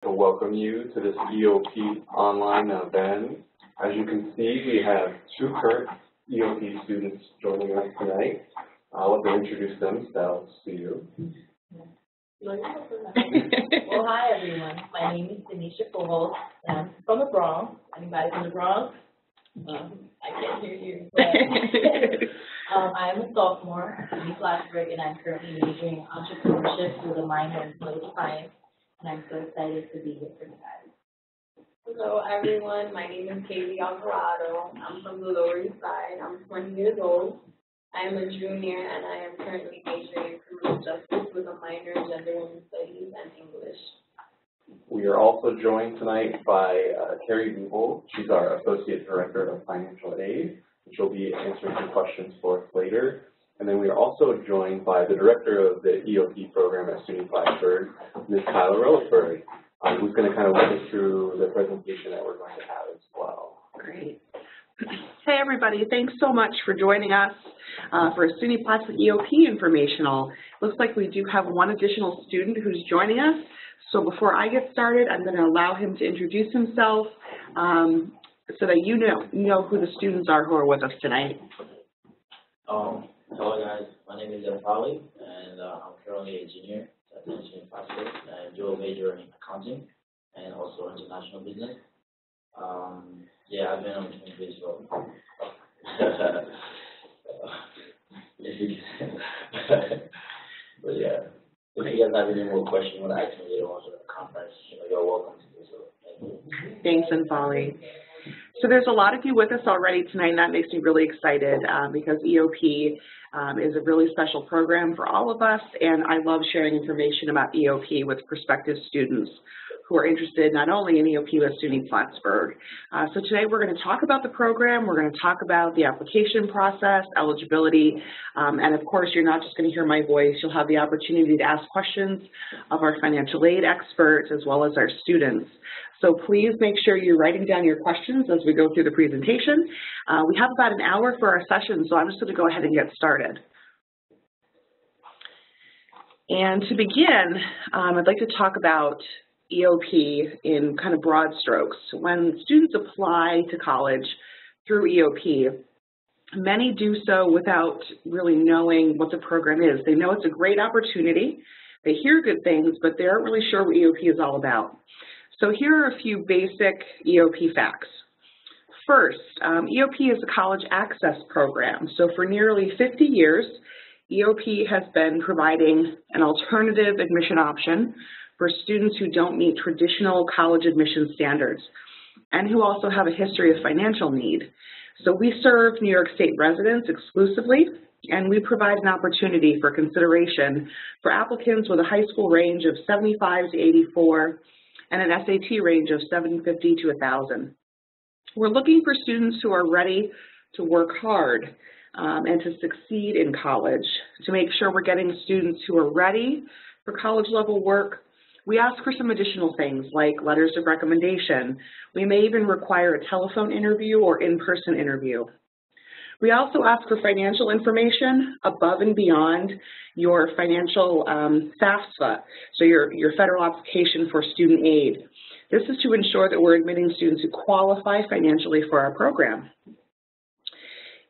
To welcome you to this EOP online event. As you can see, we have two current EOP students joining us tonight. I'll let them introduce themselves to you. Well, hi everyone. My name is Denisha Pujols. I'm from the Bronx. Anybody from the Bronx? I can't hear you. But I'm a sophomore at SUNY Plattsburgh, and I'm currently majoring in entrepreneurship with a minor in political science. And I'm so excited to be here for you guys. Hello everyone, my name is Kaylee Alvarado. I'm from the Lower East Side. I'm 20 years old. I am a junior and I am currently majoring in criminal justice with a minor in gender women's studies and English. We are also joined tonight by Carrie Bubel. She's our Associate Director of Financial Aid. She'll be answering some questions for us later. And then we are also joined by the Director of the EOP program at SUNY Plattsburgh, Ms. Kyla Rellisberg, who's going to kind of walk us through the presentation that we're going to have as well. Great. Hey everybody, thanks so much for joining us for a SUNY Plattsburgh EOP informational. Looks like we do have one additional student who's joining us. So before I get started, I'm going to allow him to introduce himself so that you know who the students are who are with us tonight. Hello guys, my name is Pali, and I'm currently a junior at SUNY Plattsburgh and dual major in accounting and also international business. Yeah, I've been on between this for but yeah, if you guys have any more questions you want to ask me later on to the conference, you're welcome to do so. Thank you. Thanks, Anfali. So there's a lot of you with us already tonight, and that makes me really excited because EOP is a really special program for all of us, and I love sharing information about EOP with prospective students who are interested not only in EOP but SUNY Plattsburgh. So today we're going to talk about the program, we're going to talk about the application process, eligibility, and of course you're not just going to hear my voice, you'll have the opportunity to ask questions of our financial aid experts as well as our students. So please make sure you're writing down your questions as we go through the presentation. We have about an hour for our session, so I'm just going to go ahead and get started. And to begin, I'd like to talk about EOP in kind of broad strokes. When students apply to college through EOP, many do so without really knowing what the program is. They know it's a great opportunity, they hear good things, but they aren't really sure what EOP is all about. So here are a few basic EOP facts. First, EOP is a college access program. So for nearly 50 years, EOP has been providing an alternative admission option for students who don't meet traditional college admission standards and who also have a history of financial need. So we serve New York State residents exclusively, and we provide an opportunity for consideration for applicants with a high school range of 75 to 84 and an SAT range of 750 to 1,000. We're looking for students who are ready to work hard and to succeed in college. To make sure we're getting students who are ready for college level work, we ask for some additional things like letters of recommendation. We may even require a telephone interview or in-person interview. We also ask for financial information above and beyond your financial FAFSA, so your federal application for student aid. This is to ensure that we're admitting students who qualify financially for our program.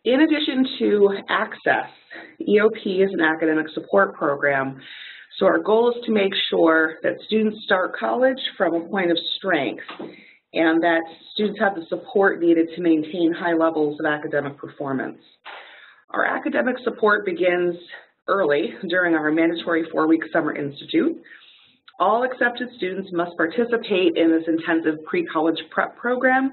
In addition to access, EOP is an academic support program, so our goal is to make sure that students start college from a point of strength and that students have the support needed to maintain high levels of academic performance. Our academic support begins early during our mandatory 4-week summer institute. All accepted students must participate in this intensive pre-college prep program.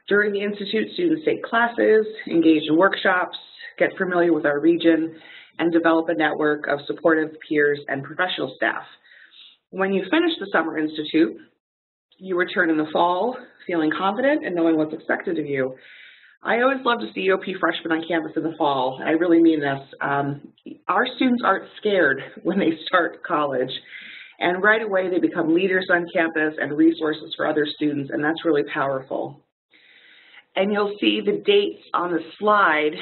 During the institute, students take classes, engage in workshops, get familiar with our region, and develop a network of supportive peers and professional staff. When you finish the summer institute, you return in the fall feeling confident and knowing what's expected of you. I always love to see EOP freshmen on campus in the fall. I really mean this. Our students aren't scared when they start college, and right away they become leaders on campus and resources for other students, and that's really powerful. And you'll see the dates on the slide.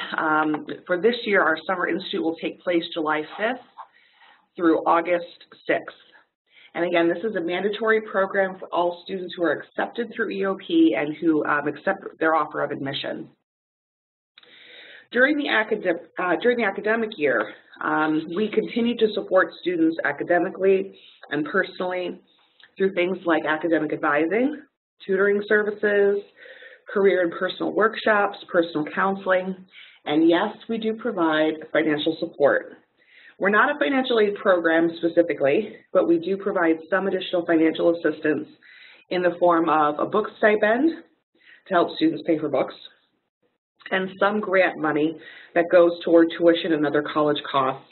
For this year, our Summer Institute will take place July 5th through August 6th. And again, this is a mandatory program for all students who are accepted through EOP and who accept their offer of admission. During the academic year, we continue to support students academically and personally through things like academic advising, tutoring services, career and personal workshops, personal counseling, and yes, we do provide financial support. We're not a financial aid program specifically, but we do provide some additional financial assistance in the form of a book stipend to help students pay for books, and some grant money that goes toward tuition and other college costs.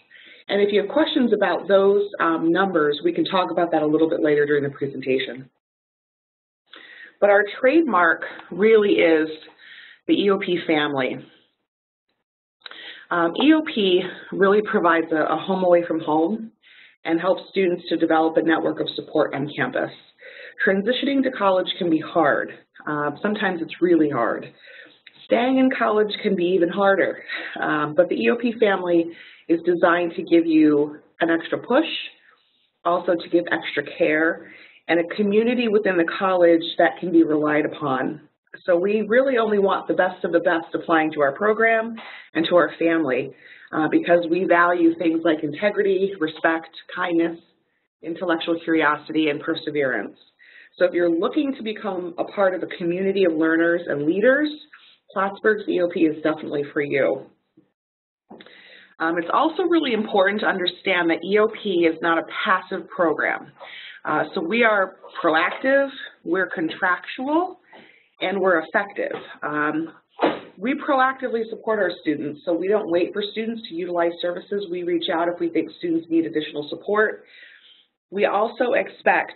And if you have questions about those numbers, we can talk about that a little bit later during the presentation. But our trademark really is the EOP family. EOP really provides a home away from home and helps students to develop a network of support on campus. Transitioning to college can be hard. Sometimes it's really hard. Staying in college can be even harder, but the EOP family is designed to give you an extra push, also to give extra care, and a community within the college that can be relied upon. So we really only want the best of the best applying to our program and to our family because we value things like integrity, respect, kindness, intellectual curiosity, and perseverance. So if you're looking to become a part of a community of learners and leaders, Plattsburgh's EOP is definitely for you. It's also really important to understand that EOP is not a passive program. So we are proactive, we're contractual, and we're effective. We proactively support our students, so we don't wait for students to utilize services. We reach out if we think students need additional support. We also expect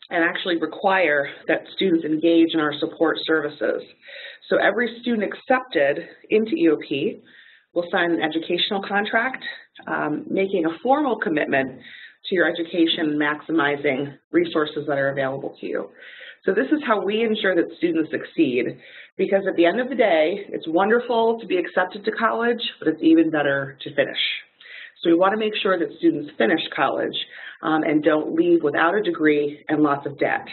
and actually require that students engage in our support services. So every student accepted into EOP will sign an educational contract, making a formal commitment to your education, maximizing resources that are available to you. So this is how we ensure that students succeed, because at the end of the day, it's wonderful to be accepted to college, but it's even better to finish. So we want to make sure that students finish college and don't leave without a degree and lots of debt.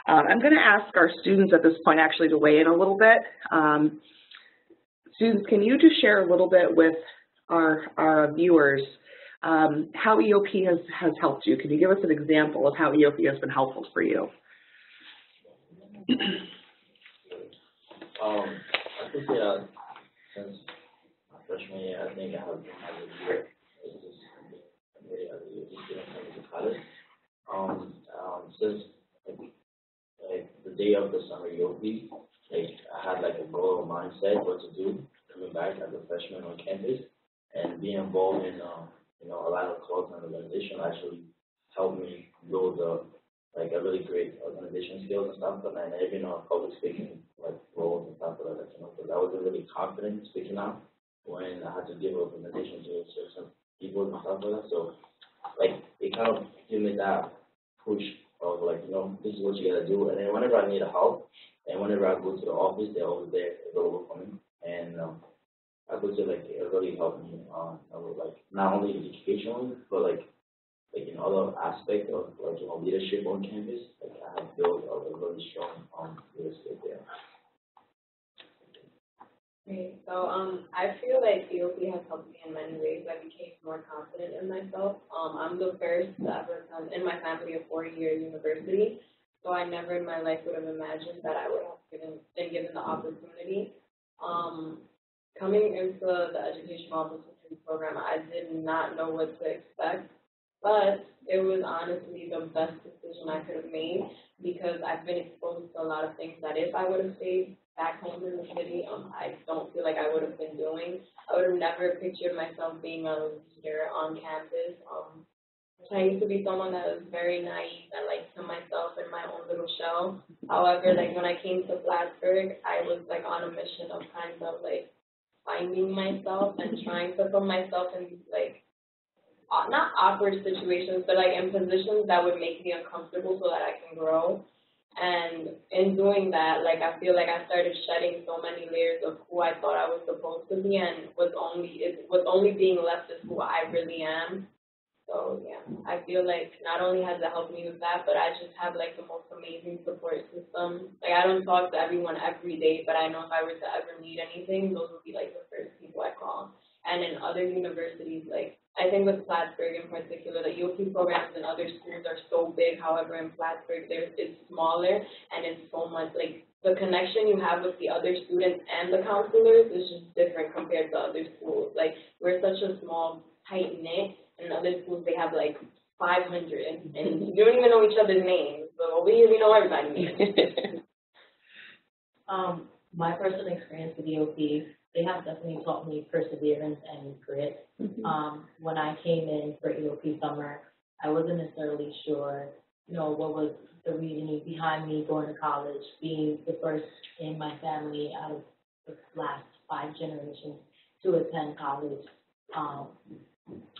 I'm going to ask our students at this point actually to weigh in a little bit. Students, can you just share a little bit with our viewers how EOP has helped you? Can you give us an example of how EOP has been helpful for you? I think since my freshman year, I think I have been having a year to college. Since like the day of the summer EOP, like I had like a goal or mindset what to do coming back as a freshman on campus, and being involved in a lot of clubs and organization actually helped me build like a really great organization skills and stuff, and even public speaking like roles and stuff like that, because I wasn't really confident speaking out when I had to give a presentation to certain people and stuff like that. So like it kind of gave me that push of like, this is what you gotta do. And then whenever I need help and whenever I go to the office, they're always there available for me. And I would say like it really helped me like not only educationally but like in other aspects of like leadership on campus. Like I have built a really strong leadership there. Great. So I feel like EOP has helped me in many ways. I became more confident in myself. I'm the first to ever come in my family a 4-year university, so I never in my life would have imagined that I would have been given the opportunity. Coming into the educational opportunity program, I did not know what to expect, but it was honestly the best decision I could have made because I've been exposed to a lot of things that if I would have stayed back home in the city, I don't feel like I would have been doing. I would have never pictured myself being a leader on campus. I used to be someone that was very naive and like to myself in my own little shell. However, like when I came to Plattsburgh, I was like on a mission of kind of like finding myself and trying to put myself in like not awkward situations, but like in positions that would make me uncomfortable so that I can grow. And in doing that, like I feel like I started shedding so many layers of who I thought I was supposed to be, and what's only being left is who I really am. So yeah, I feel like not only has it helped me with that, but I just have like the most amazing support system. Like I don't talk to everyone every day, but I know if I were to ever need anything, those would be like the first people I call. And in other universities, like I think with Plattsburgh in particular, the EOP programs in other schools are so big. However, in Plattsburgh, it's smaller and it's so much like the connection you have with the other students and the counselors is just different compared to other schools. Like we're such a small, tight knit. In other schools, they have like 500, and you don't even know each other's names. But over here, we know everybody's names. My personal experience with EOP, they have definitely taught me perseverance and grit. When I came in for EOP summer, I wasn't necessarily sure, what was the reasoning behind me going to college, being the first in my family out of the last 5 generations to attend college.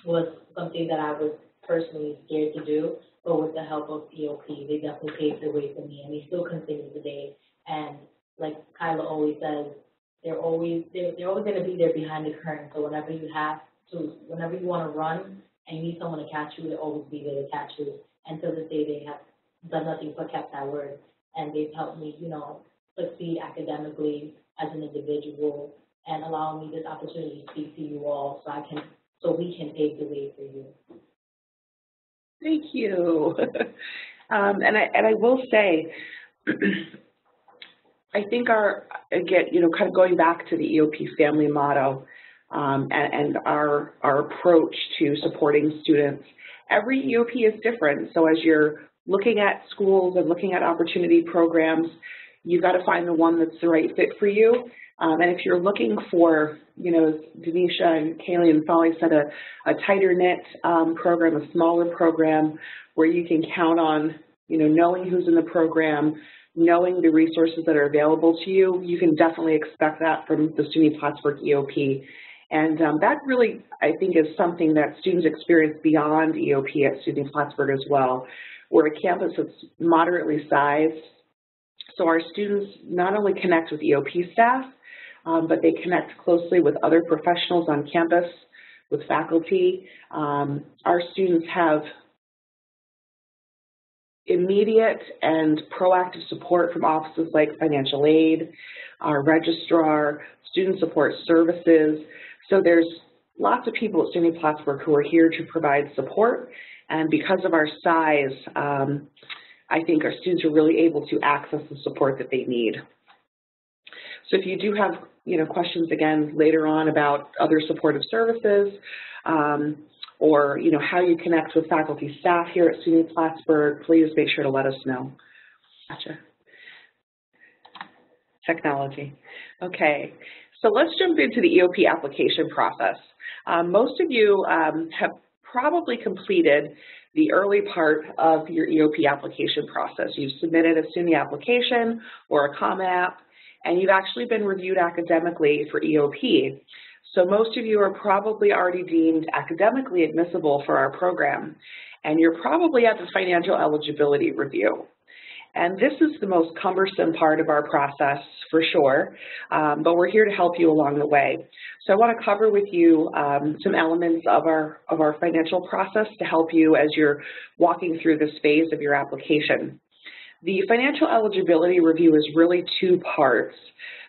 Was something that I was personally scared to do, but with the help of EOP, they definitely paved the way for me, and they still continue today. And like Kyla always says, they're always going to be there behind the curtain. So whenever you want to run and you need someone to catch you, they'll always be there to catch you. And to this day, they have done nothing but kept that word, and they've helped me, succeed academically as an individual, and allowing me this opportunity to speak to you all, so we can pave the way for you. Thank you. And I will say, I think kind of going back to the EOP family motto and our approach to supporting students, every EOP is different. So as you're looking at schools and looking at opportunity programs, you've got to find the one that's the right fit for you. And if you're looking for, as Denisha and Kaylee and Folly said, a tighter knit program, a smaller program where you can count on, knowing who's in the program, knowing the resources that are available to you, you can definitely expect that from the SUNY Plattsburgh EOP. And that really, I think, is something that students experience beyond EOP at SUNY Plattsburgh as well. We're a campus that's moderately sized, so our students not only connect with EOP staff, but they connect closely with other professionals on campus, with faculty. Our students have immediate and proactive support from offices like financial aid, our registrar, student support services. So there's lots of people at SUNY Plattsburgh who are here to provide support, and because of our size, I think our students are really able to access the support that they need. So if you do have, questions again later on about other supportive services, or how you connect with faculty staff here at SUNY Plattsburgh, please make sure to let us know. Gotcha. Technology. Okay, so let's jump into the EOP application process. Most of you have probably completed the early part of your EOP application process. You've submitted a SUNY application or a COM app, and you've actually been reviewed academically for EOP. So most of you are probably already deemed academically admissible for our program, and you're probably at the financial eligibility review. And this is the most cumbersome part of our process for sure, but we're here to help you along the way. So I want to cover with you some elements of our financial process to help you as you're walking through this phase of your application. The financial eligibility review is really 2 parts.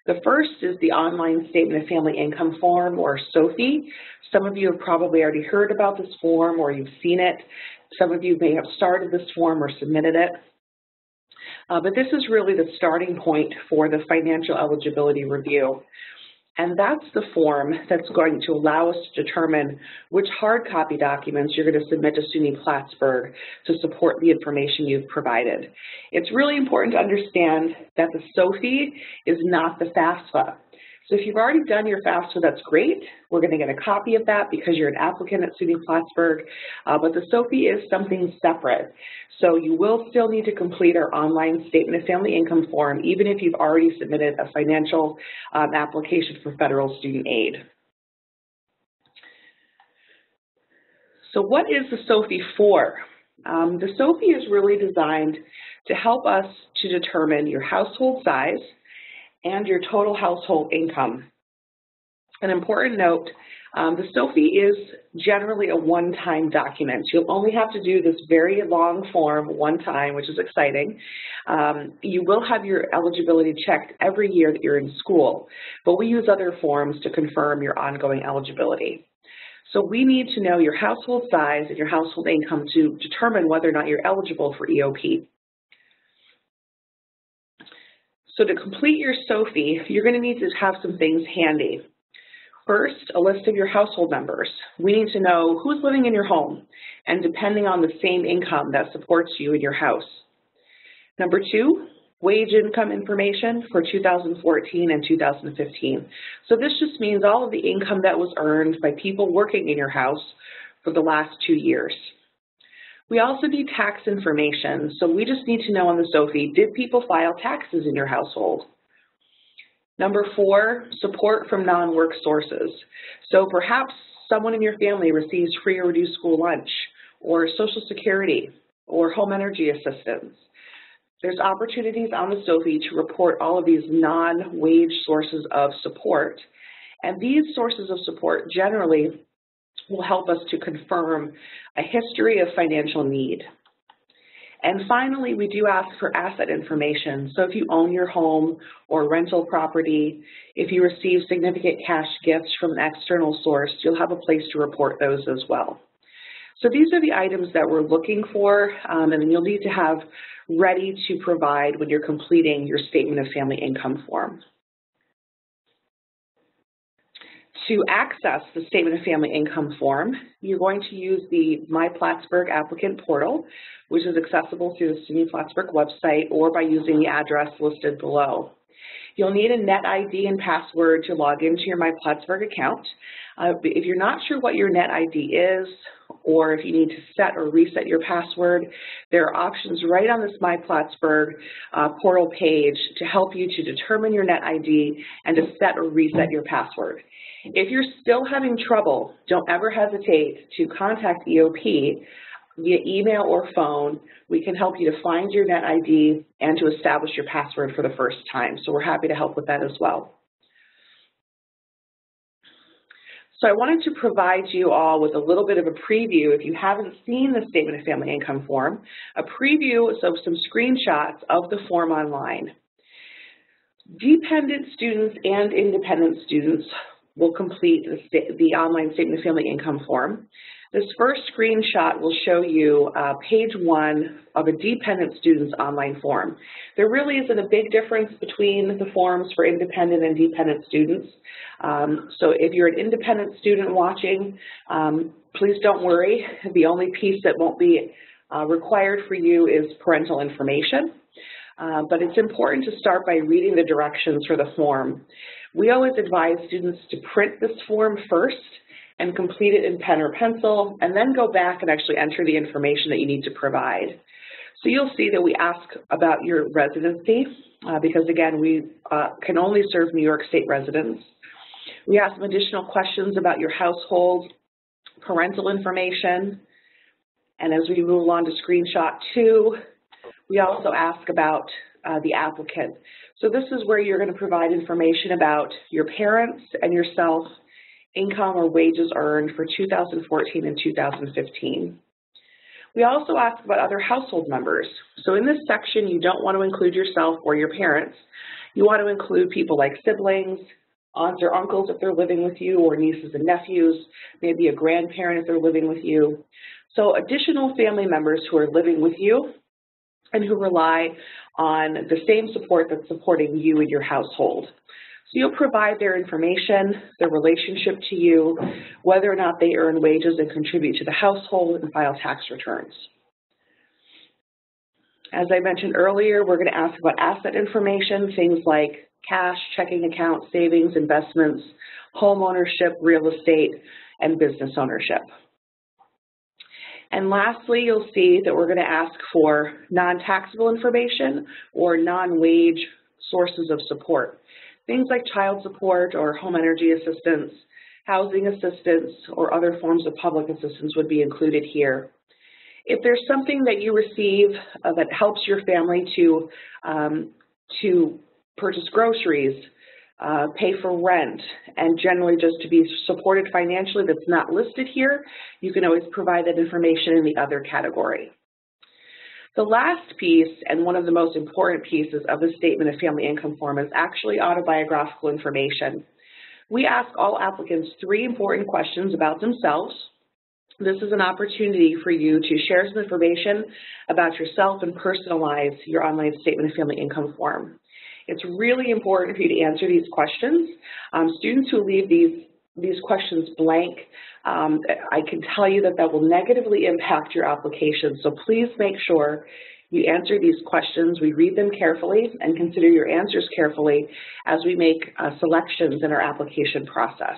The first is the online Statement of Family Income form, or SOFI. Some of you have probably already heard about this form or you've seen it. Some of you may have started this form or submitted it. But this is really the starting point for the financial eligibility review. And that's the form that's going to allow us to determine which hard copy documents you're going to submit to SUNY Plattsburgh to support the information you've provided. It's really important to understand that the SOFI is not the FAFSA. So if you've already done your FAFSA, that's great. We're going to get a copy of that because you're an applicant at SUNY Plattsburgh, but the SOFI is something separate. So you will still need to complete our online Statement of Family Income form, even if you've already submitted a financial application for federal student aid. So what is the SOFI for? The SOFI is really designed to help us to determine your household size and your total household income. An important note, the SOFI is generally a one-time document. You'll only have to do this very long form one time, which is exciting. You will have your eligibility checked every year that you're in school, but we use other forms to confirm your ongoing eligibility. So we need to know your household size and your household income to determine whether or not you're eligible for EOP. So to complete your SOFI, you're going to need to have some things handy. First, a list of your household members. We need to know who's living in your home and depending on the same income that supports you in your house. Number two, wage income information for 2014 and 2015. So this just means all of the income that was earned by people working in your house for the last 2 years. We also need tax information, so we just need to know on the SOFI, did people file taxes in your household? Number four, support from non-work sources. So perhaps someone in your family receives free or reduced school lunch, or Social Security, or home energy assistance. There's opportunities on the SOFI to report all of these non-wage sources of support, and these sources of support generally will help us to confirm a history of financial need. And finally, we do ask for asset information. So if you own your home or rental property, if you receive significant cash gifts from an external source, you'll have a place to report those as well. So these are the items that we're looking for, and you'll need to have ready to provide when you're completing your Statement of Family Income form. To access the Statement of Family Income form, you're going to use the My Plattsburgh applicant portal, which is accessible through the SUNY Plattsburgh website or by using the address listed below. You'll need a net ID and password to log into your My Plattsburgh account. If you're not sure what your net ID is, or if you need to set or reset your password, there are options right on this My Plattsburgh portal page to help you to determine your net ID and to set or reset your password. If you're still having trouble, don't ever hesitate to contact EOP via email or phone. We can help you to find your net ID and to establish your password for the first time. So we're happy to help with that as well. So I wanted to provide you all with a little bit of a preview, if you haven't seen the Statement of Family Income form, a preview of some screenshots of the form online. Dependent students and independent students will complete the online Statement of Family Income form. This first screenshot will show you page 1 of a dependent student's online form. There really isn't a big difference between the forms for independent and dependent students. So if you're an independent student watching, please don't worry. The only piece that won't be required for you is parental information. But it's important to start by reading the directions for the form. We always advise students to print this form first and complete it in pen or pencil, and then go back and actually enter the information that you need to provide. So you'll see that we ask about your residency, because again, we can only serve New York State residents. We ask some additional questions about your household, parental information, and as we move on to screenshot 2, we also ask about the applicant. So this is where you're going to provide information about your parents and yourself, income or wages earned for 2014 and 2015. We also ask about other household members. So in this section, you don't want to include yourself or your parents. You want to include people like siblings, aunts or uncles if they're living with you, or nieces and nephews, maybe a grandparent if they're living with you. So additional family members who are living with you and who rely on the same support that's supporting you in your household. So you'll provide their information, their relationship to you, whether or not they earn wages and contribute to the household and file tax returns. As I mentioned earlier, we're going to ask about asset information, things like cash, checking account, savings, investments, home ownership, real estate, and business ownership. And lastly, you'll see that we're going to ask for non-taxable information or non-wage sources of support. Things like child support or home energy assistance, housing assistance, or other forms of public assistance would be included here. If there's something that you receive that helps your family to purchase groceries, pay for rent, and generally just to be supported financially that's not listed here, you can always provide that information in the other category. The last piece, and one of the most important pieces of the Statement of Family Income form, is actually autobiographical information. We ask all applicants 3 important questions about themselves. This is an opportunity for you to share some information about yourself and personalize your online Statement of Family Income form. It's really important for you to answer these questions. Students who leave these questions blank, I can tell you that that will negatively impact your application. So please make sure you answer these questions. We read them carefully and consider your answers carefully as we make selections in our application process.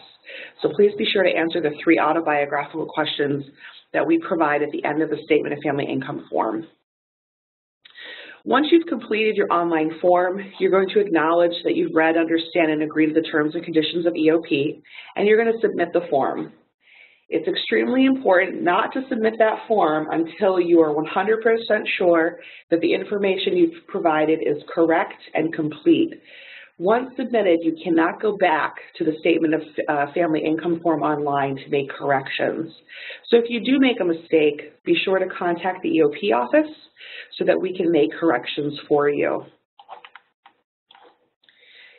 So please be sure to answer the 3 autobiographical questions that we provide at the end of the Statement of Family Income form. Once you've completed your online form, you're going to acknowledge that you've read, understand, and agree to the terms and conditions of EOP, and you're going to submit the form. It's extremely important not to submit that form until you are 100% sure that the information you've provided is correct and complete. Once submitted, you cannot go back to the Statement of Family Income form online to make corrections. So if you do make a mistake, be sure to contact the EOP office so that we can make corrections for you.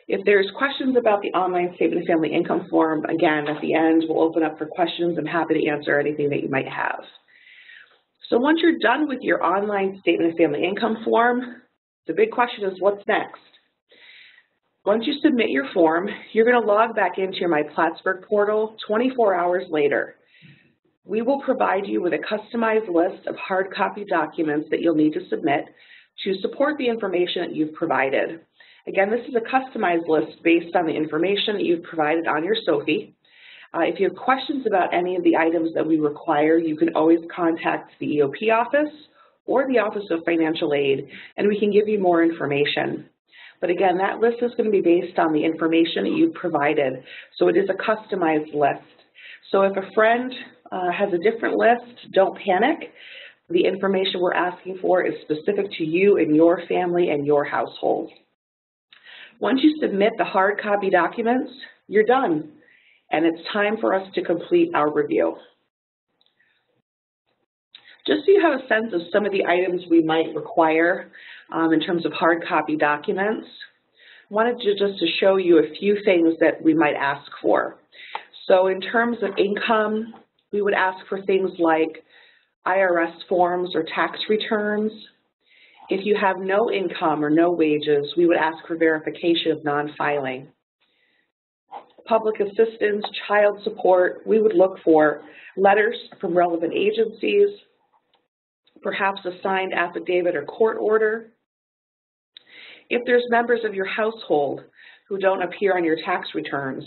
If there's questions about the online Statement of Family Income form, again, at the end, we'll open up for questions. I'm happy to answer anything that you might have. So once you're done with your online Statement of Family Income form, the big question is, what's next? Once you submit your form, you're going to log back into your My Plattsburgh portal 24 hours later. We will provide you with a customized list of hard copy documents that you'll need to submit to support the information that you've provided. Again, this is a customized list based on the information that you've provided on your SOFI. If you have questions about any of the items that we require, you can always contact the EOP office or the Office of Financial Aid, and we can give you more information. But again, that list is going to be based on the information that you've provided, so it is a customized list. So if a friend has a different list, don't panic. The information we're asking for is specific to you and your family and your household. Once you submit the hard copy documents, you're done, and it's time for us to complete our review. Just so you have a sense of some of the items we might require in terms of hard copy documents, I wanted just to show you a few things that we might ask for. So in terms of income, we would ask for things like IRS forms or tax returns. If you have no income or no wages, we would ask for verification of non-filing. Public assistance, child support, we would look for letters from relevant agencies, perhaps a signed affidavit or court order. If there's members of your household who don't appear on your tax returns,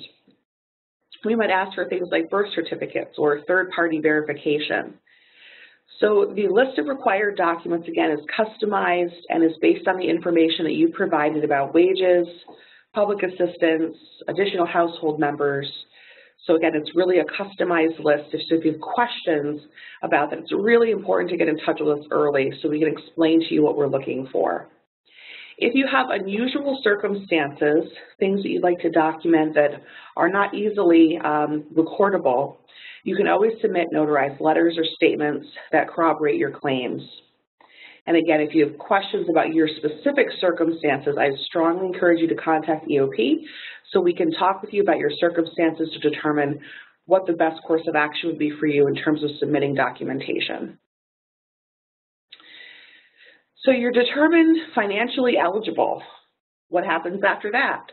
we might ask for things like birth certificates or third-party verification. So the list of required documents, again, is customized and is based on the information that you provided about wages, public assistance, additional household members. So again, it's really a customized list. So if you have questions about that, it's really important to get in touch with us early so we can explain to you what we're looking for. If you have unusual circumstances, things that you'd like to document that are not easily recordable, you can always submit notarized letters or statements that corroborate your claims. And again, if you have questions about your specific circumstances, I strongly encourage you to contact EOP so we can talk with you about your circumstances to determine what the best course of action would be for you in terms of submitting documentation. So you're determined financially eligible. What happens after that?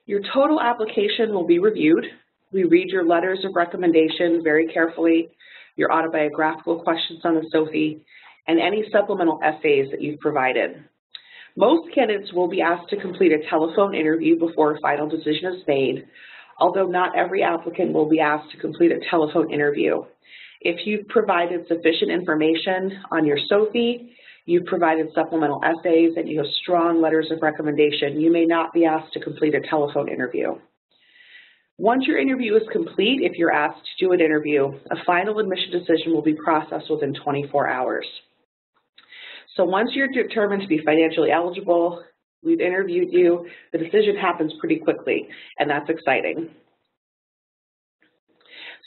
Your total application will be reviewed. We read your letters of recommendation very carefully, your autobiographical questions on the SOFI, and any supplemental essays that you've provided. Most candidates will be asked to complete a telephone interview before a final decision is made, although not every applicant will be asked to complete a telephone interview. If you've provided sufficient information on your SOFI, you've provided supplemental essays, and you have strong letters of recommendation, you may not be asked to complete a telephone interview. Once your interview is complete, if you're asked to do an interview, a final admission decision will be processed within 24 hours. So once you're determined to be financially eligible, We've interviewed you. The decision happens pretty quickly, and that's exciting.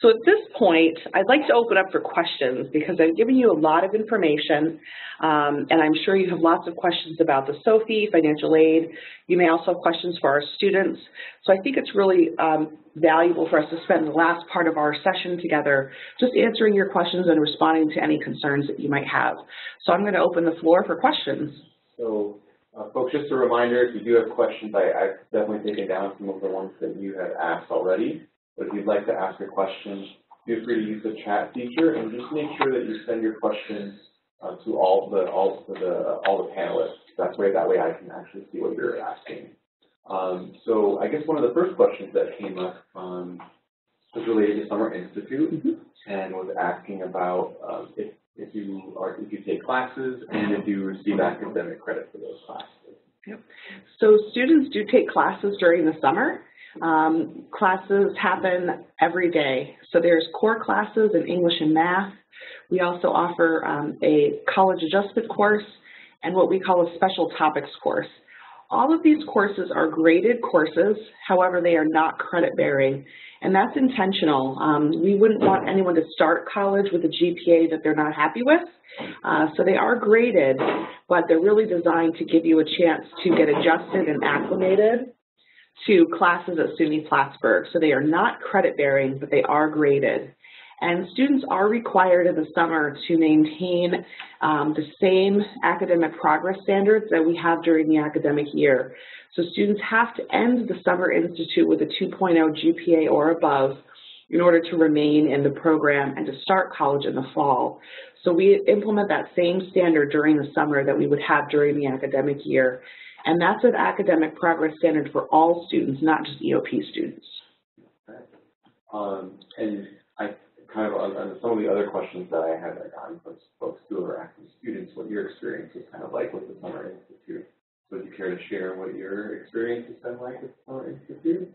So at this point, I'd like to open up for questions because I've given you a lot of information, and I'm sure you have lots of questions about the SOFI, financial aid. You may also have questions for our students. So I think it's really valuable for us to spend the last part of our session together just answering your questions and responding to any concerns that you might have. So I'm going to open the floor for questions. So, folks, just a reminder, if you do have questions, I've definitely taken down some of the ones that you have asked already. But if you'd like to ask a question, feel free to use the chat feature and just make sure that you send your questions to all the panelists. That way I can actually see what you're asking. So I guess one of the first questions that came up was related to Summer Institute and was asking about if you take classes and if you receive academic credit for those classes. Yep. So students do take classes during the summer. Classes happen every day. So there's core classes in English and math. We also offer a college adjustment course and what we call a special topics course. All of these courses are graded courses, however, they are not credit bearing, and that's intentional. We wouldn't want anyone to start college with a GPA that they're not happy with. So they are graded, but they're really designed to give you a chance to get adjusted and acclimated to classes at SUNY Plattsburgh. So they are not credit bearing, but they are graded. And students are required in the summer to maintain the same academic progress standards that we have during the academic year. So students have to end the Summer Institute with a 2.0 GPA or above in order to remain in the program and to start college in the fall. So we implement that same standard during the summer that we would have during the academic year. And that's an academic progress standard for all students, not just EOP students. Okay. And I kind of, on some of the other questions that I had on folks who are active students, what your experience is kind of like with the Summer Institute. Would you care to share what your experience has been like with the Summer Institute?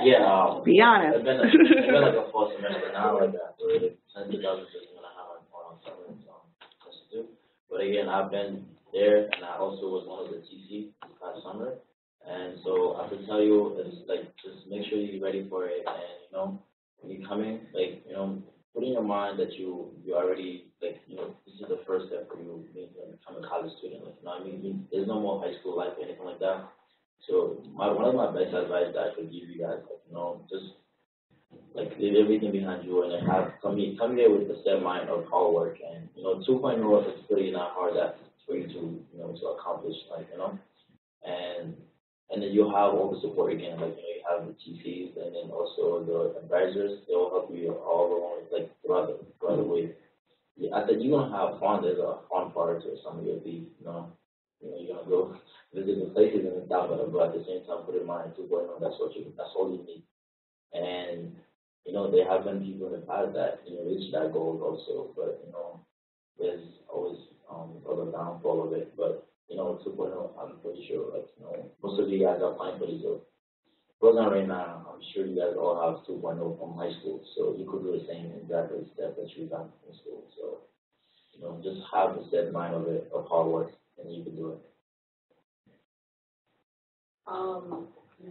Yeah. Be honest. I've been like a full semester now, like that. So since 2015, I have a Summer Institute. But again, I've been there, and I also was one of the TC this past summer. And so I can tell you, it's like, just make sure you're ready for it. And, you know, when you come in, like, you know, put in your mind that you already, like, you know, this is the first step for you to become a college student. Like, you know, I mean, there's no more high school life or anything like that. So one of my best advice that I could give you guys, like, you know, just, like, leave everything behind you and then come here with the set mind of hard work. And, you know, 2.0 is pretty not hard for you to, you know, to accomplish, like, you know. And then you'll have all the support again, like, you know, you have the TCs and then also the advisors. They'll help you all along, like, throughout the way. Yeah, I said you're gonna have fun. There's a fun part to some of your leave, you know, you're gonna go visit the places and stuff, but at the same time, put in mind 2.0. That's all you need. And you know, there have been people in the past that, you know, reach that goal also, but you know, there's always other downfall of it. But you know, 2.0, I'm pretty sure, like, you know, most of you guys are applying for this program right now. I'm sure you guys all have 2.0 from high school, so you could do the same exactly step that you done in school. So, you know, just have the set mind of it, of hard work, and you can do it.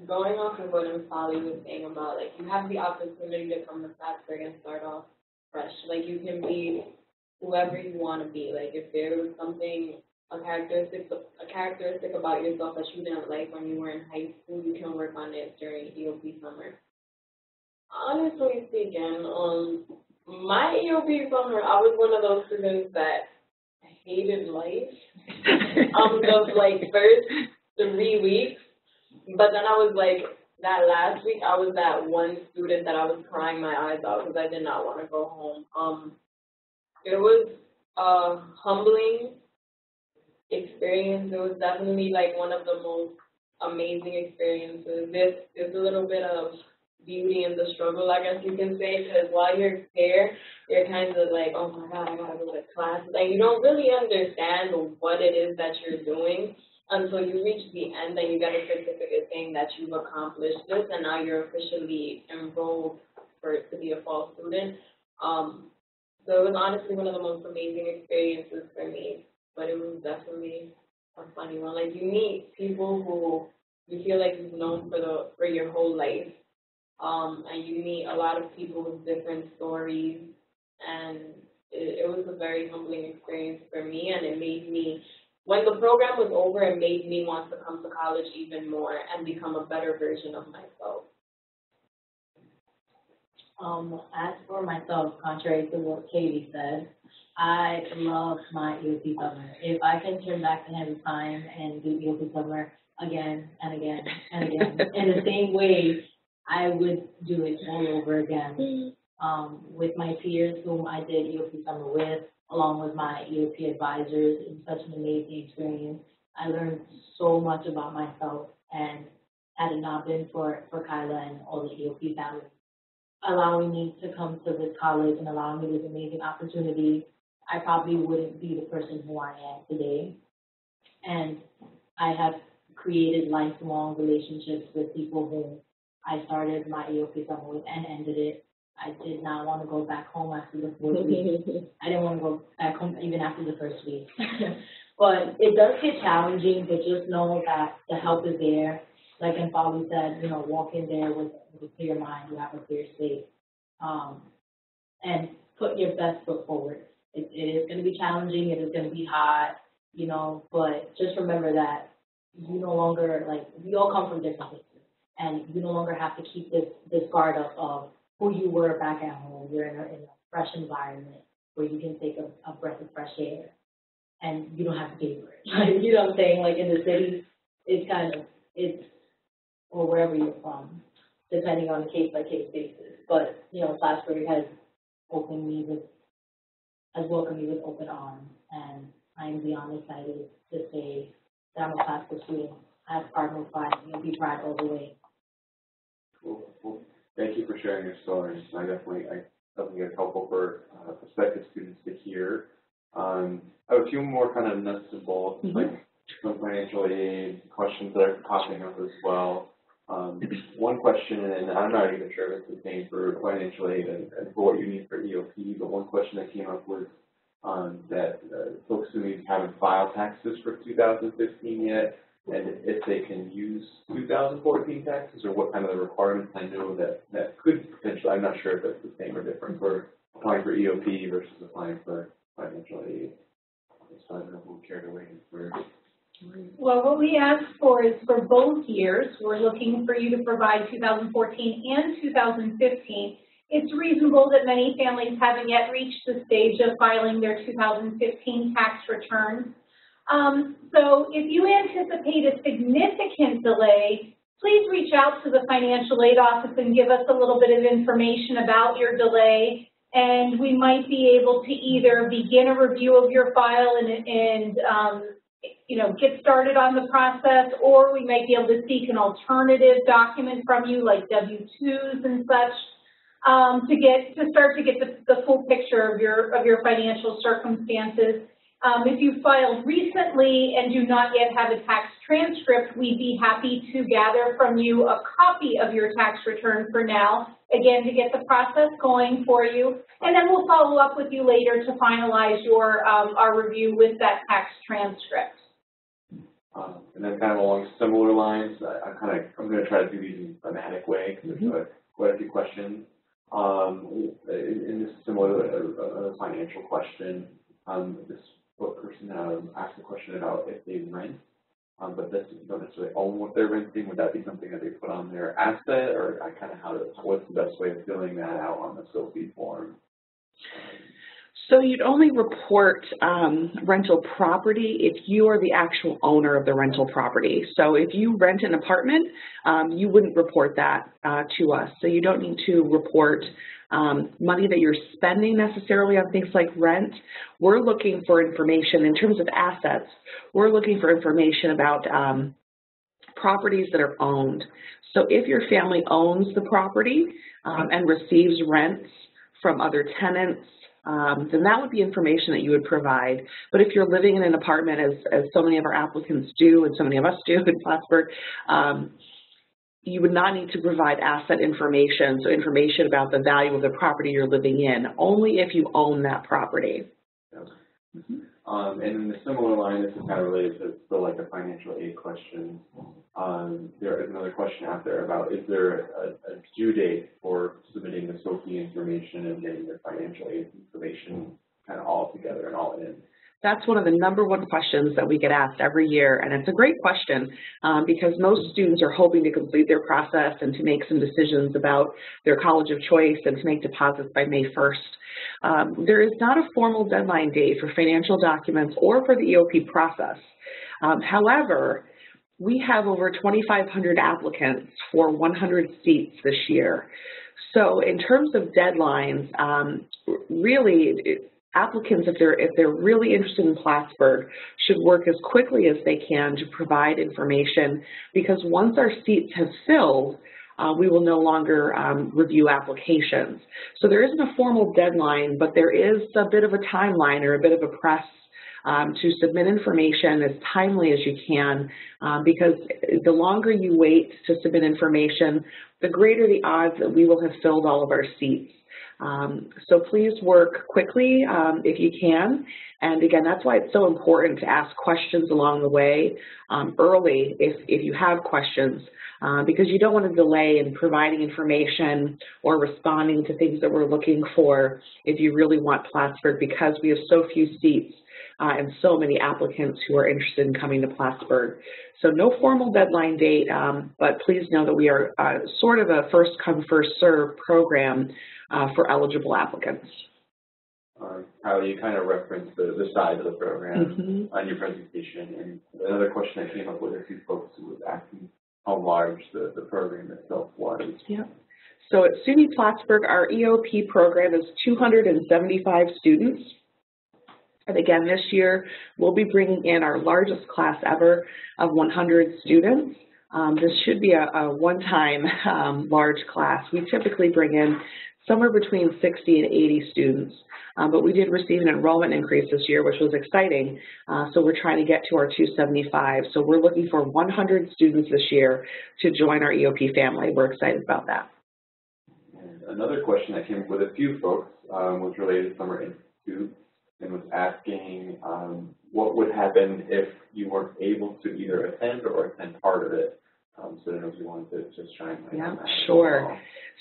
Going off of what Polly was saying about, like, you have the opportunity to come to Plattsburgh and start off fresh. Like, you can be whoever you want to be. Like, if there was something, a characteristic about yourself that you didn't like when you were in high school, you can work on it during EOP summer. Honestly speaking, my EOP summer, I was one of those students that hated life. Those, like, first 3 weeks. But then I was like, that last week, I was that one student that I was crying my eyes out because I did not want to go home. It was a humbling experience. It was definitely like one of the most amazing experiences. There's a little bit of beauty in the struggle, I guess you can say, because while you're there, you're kind of like, oh my God, I gotta go to class. Like, you don't really understand what it is that you're doing until you reach the end and you get a certificate saying that you've accomplished this and now you're officially enrolled to be a fall student. So it was honestly one of the most amazing experiences for me, but it was definitely a funny one. Like, you meet people who you feel like you've known for your whole life, and you meet a lot of people with different stories, and it was a very humbling experience for me, and it made me, when the program was over, it made me want to come to college even more and become a better version of myself. As for myself, contrary to what Katie said, I love my EOP summer. If I can turn back the hand of time and do EOP summer again and again and again in the same way, I would do it all over again. With my peers whom I did EOP summer with, along with my EOP advisors, it was such an amazing experience. I learned so much about myself, and had it not been for Kyla and all the EOP family allowing me to come to this college and allowing me this amazing opportunity, I probably wouldn't be the person who I am today. And I have created lifelong relationships with people who I started my EOP summer with and ended it. I did not want to go back home after the 4th week. I didn't want to go back home even after the 1st week. But it does get challenging, but just know that the help is there. Like Polly said, you know, walk in there with a clear mind, you have a clear slate, and put your best foot forward. It is going to be challenging, it is going to be hot, you know, but just remember that you no longer, like, we all come from different places, and you no longer have to keep this guard up of who you were back at home. You're in a fresh environment where you can take a breath of fresh air, and you don't have to pay for it. Like, you know what I'm saying? Like, in the city, it's or wherever you're from, depending on a case-by-case basis. But, you know, Plattsburgh has welcomed me with open arms, and I am beyond excited to say that I'm a Plattsburgh student. I have cardinal pride, and be pride all the way. Cool. Well, thank you for sharing your stories. I definitely it's helpful for prospective students to hear. I have a few more kind of nuts and bolts, like some financial aid questions that are popping up as well. One question, and I'm not even sure if it's the same for financial aid and for what you need for EOP, but one question that came up was that folks who haven't filed taxes for 2015 yet, and if they can use 2014 taxes, or what kind of the requirements. I know that could potentially, I'm not sure if that's the same or different for applying for EOP versus applying for financial aid. So I don't know who would care to weigh in first. Well, what we ask for is for both years. We're looking for you to provide 2014 and 2015. It's reasonable that many families haven't yet reached the stage of filing their 2015 tax returns. So if you anticipate a significant delay, please reach out to the financial aid office and give us a little bit of information about your delay, and we might be able to either begin a review of your file and you know, get started on the process, or we might be able to seek an alternative document from you, like W-2s and such, to start to get the full picture of your financial circumstances. If you filed recently and do not yet have a tax transcript, we'd be happy to gather from you a copy of your tax return for now, again, to get the process going for you, and then we'll follow up with you later to finalize our review with that tax transcript. And then kind of along similar lines, I'm going to try to do these in a thematic way because there's quite a few questions. In this similar financial question, this person asked a question about if they rent, but they don't necessarily own what they're renting. Would that be something that they put on their asset, or what's the best way of filling that out on the SOFI form? So you'd only report rental property if you are the actual owner of the rental property. So if you rent an apartment, you wouldn't report that to us. So you don't need to report money that you're spending necessarily on things like rent. We're looking for information in terms of assets. We're looking for information about properties that are owned. So if your family owns the property and receives rents from other tenants, then that would be information that you would provide. But if you're living in an apartment, as so many of our applicants do, and so many of us do in Plattsburgh, you would not need to provide asset information, so information about the value of the property you're living in, only if you own that property. And in a similar line, this is kind of related to still like a financial aid question. There is another question out there about, is there a due date for submitting the SOPI information and getting your financial aid information kind of all together and all in? That's one of the #1 questions that we get asked every year, and it's a great question because most students are hoping to complete their process and to make some decisions about their college of choice and to make deposits by May 1st. There is not a formal deadline date for financial documents or for the EOP process. However, we have over 2,500 applicants for 100 seats this year. So in terms of deadlines, really, applicants, if they're really interested in Plattsburgh, should work as quickly as they can to provide information, because once our seats have filled, we will no longer review applications. So there isn't a formal deadline, but there is a bit of a timeline or a bit of a press to submit information as timely as you can, because the longer you wait to submit information, the greater the odds that we will have filled all of our seats. So please work quickly if you can. And again, that's why it's so important to ask questions along the way early if you have questions, because you don't want to delay in providing information or responding to things that we're looking for if you really want Plattsburgh, because we have so few seats and so many applicants who are interested in coming to Plattsburgh. So no formal deadline date, but please know that we are sort of a first come, first serve program for eligible applicants. Kylie, you kind of referenced the size of the program on your presentation, and another question I came up with a few folks who was asking how large the program itself was. Yeah. So at SUNY Plattsburgh, our EOP program is 275 students. And again, this year, we'll be bringing in our largest class ever of 100 students. This should be a one-time large class. We typically bring in somewhere between 60 and 80 students, but we did receive an enrollment increase this year, which was exciting. So we're trying to get to our 275. So we're looking for 100 students this year to join our EOP family. We're excited about that. And another question that came up with a few folks was related to Summer Institute, and was asking what would happen if you weren't able to either attend or attend part of it. So I don't know if you wanted to just shine light on that. Sure.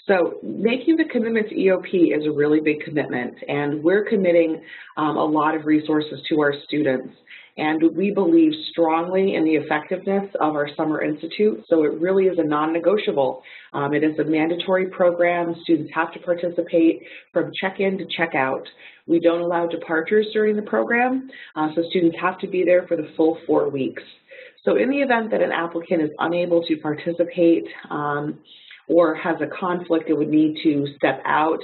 So making the commitment to EOP is a really big commitment, and we're committing a lot of resources to our students. And we believe strongly in the effectiveness of our Summer Institute, so it really is a non-negotiable. It is a mandatory program. Students have to participate from check-in to check-out. We don't allow departures during the program, so students have to be there for the full 4 weeks. So in the event that an applicant is unable to participate or has a conflict that would need to step out,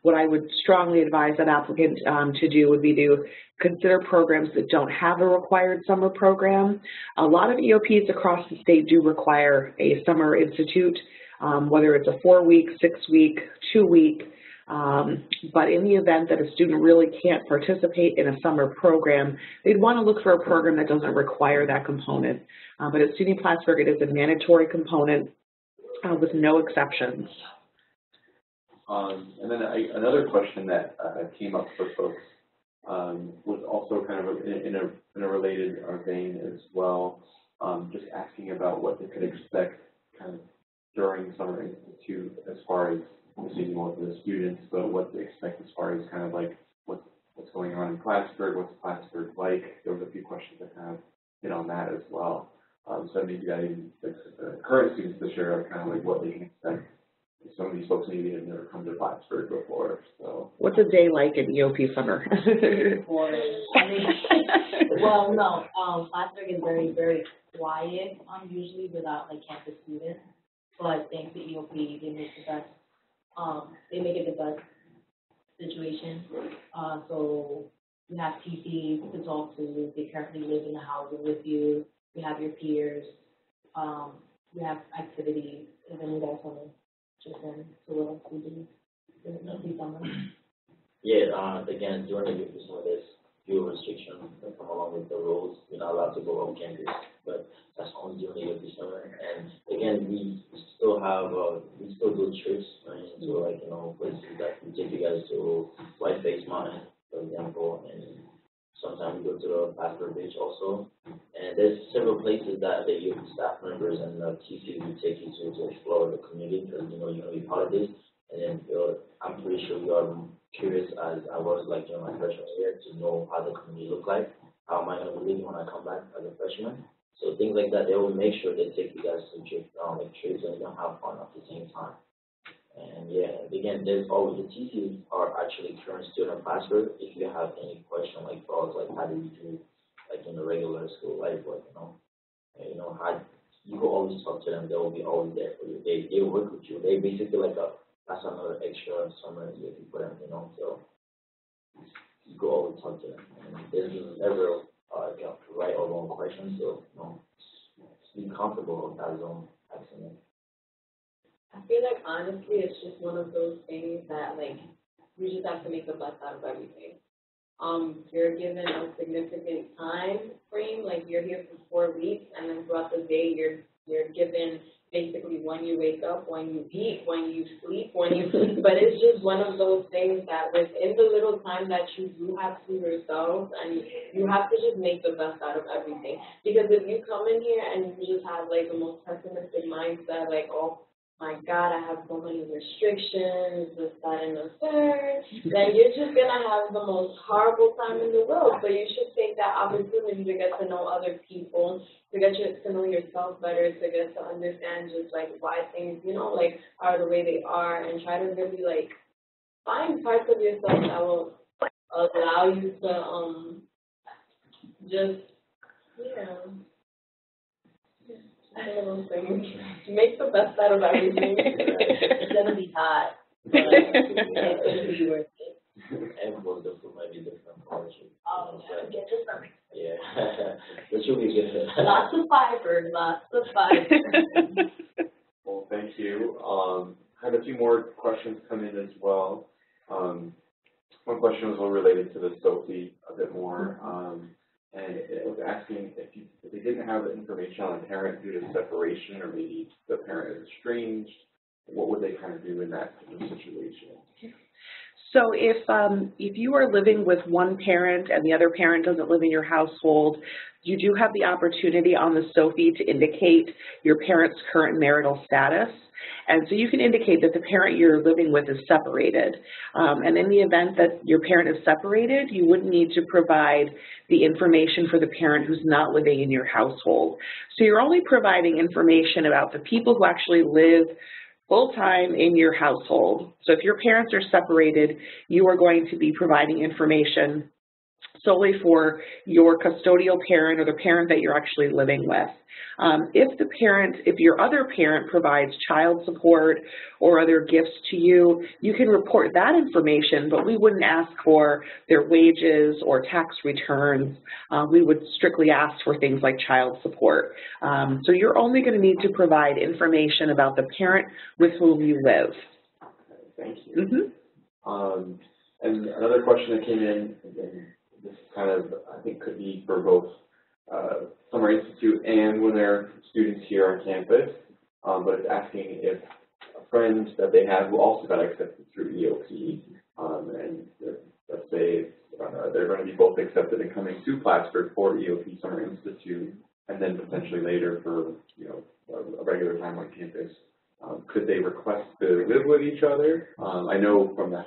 what I would strongly advise that applicant to do would be to consider programs that don't have a required summer program. A lot of EOPs across the state do require a Summer Institute, whether it's a 4-week, 6-week, 2-week, but in the event that a student really can't participate in a summer program, they'd want to look for a program that doesn't require that component. But at SUNY Plattsburgh, it is a mandatory component with no exceptions. And then another question that came up for folks was also kind of in a related vein as well, just asking about what they could expect kind of during Summer Institute as far as seeing more of the students, but what they expect as far as kind of like what's going on in Plattsburgh, what's Plattsburgh like. There was a few questions that kind of hit on that as well. So maybe that even the current students this year are kind of like what they can expect. Some of these folks maybe have never come to Plattsburgh before. So what's a day like in EOP summer? Well, no, Plattsburgh is very, very quiet usually without like campus students. But thanks to EOP, they make the best. They make it the best situation. So you have TCs to talk to. They currently live in the houses with you. You have your peers. You have activities, and then you guys want to just in to what else we do. Yeah, again, during the youth summer, there's few restrictions that come along with the rules. We're not allowed to go on campus, but that's only during the youth summer. And again, we still do trips, right? So like, you know, places that we take you guys to White Face Mountain, for example, and sometimes we go to Plattsburgh Beach also. And there's several places that the youth staff members and the TCs will take you to explore the community, because you know you're gonna be part of this. And then I'm pretty sure you are curious as I was like during my freshman year to know how the community look like. How am I gonna be living when I come back as a freshman? So things like that, they will make sure they take you guys to trips and you can have fun at the same time. And yeah, again, there's always the TCs are actually current student of Plattsburgh. If you have any question like thoughts, like how do you do like in the regular school life, like how you can always talk to them. They will be always there for you. They work with you. They basically like that's another extra summer if you put them, so you go always talk to them. And there's never right or wrong questions, so be comfortable with that zone accent. I feel like honestly, it's just one of those things that like you just have to make the best out of everything. You're given a significant time frame, like you're here for 4 weeks, and then throughout the day you're given basically when you wake up, when you eat, when you sleep, when you but it's just one of those things that within the little time that you do have to yourself, and you have to just make the best out of everything. Because if you come in here and you just have like the most pessimistic mindset, like, oh my God, I have so many restrictions, this, that, and the third, then you're just going to have the most horrible time in the world. So you should take that opportunity to get to know other people, to get to know yourself better, to get to understand just, like, why things, like, are the way they are, and try to really, like, find parts of yourself that will allow you to just, make the best out of everything. It's gonna be hot, but it's gonna be worth it. And the food might be different for you. Oh, get to something. Yeah, this will be good. Lots of fiber, lots of fiber. Well, thank you. I had a few more questions come in as well. One question was related to the SOFI a bit more. And it was asking if they didn't have the information on a parent due to separation, or maybe the parent is estranged, what would they kind of do in that situation? So if you are living with one parent and the other parent doesn't live in your household, you do have the opportunity on the SOFI to indicate your parent's current marital status. And so you can indicate that the parent you're living with is separated. And in the event that your parent is separated, you would need to provide the information for the parent who's not living in your household. So you're only providing information about the people who actually live full-time in your household. So if your parents are separated, you are going to be providing information solely for your custodial parent or the parent that you're actually living with. If your other parent provides child support or other gifts to you, you can report that information, but we wouldn't ask for their wages or tax returns. We would strictly ask for things like child support. So you're only going to need to provide information about the parent with whom you live. Okay, thank you. And another question that came in, and this kind of, I think, could be for both Summer Institute and when they're students here on campus, but it's asking if a friend that they have who also got accepted through EOP, and let's say they're going to be both accepted and coming to Plattsburgh for EOP Summer Institute, and then potentially later for a regular time on campus, could they request to live with each other? I know from the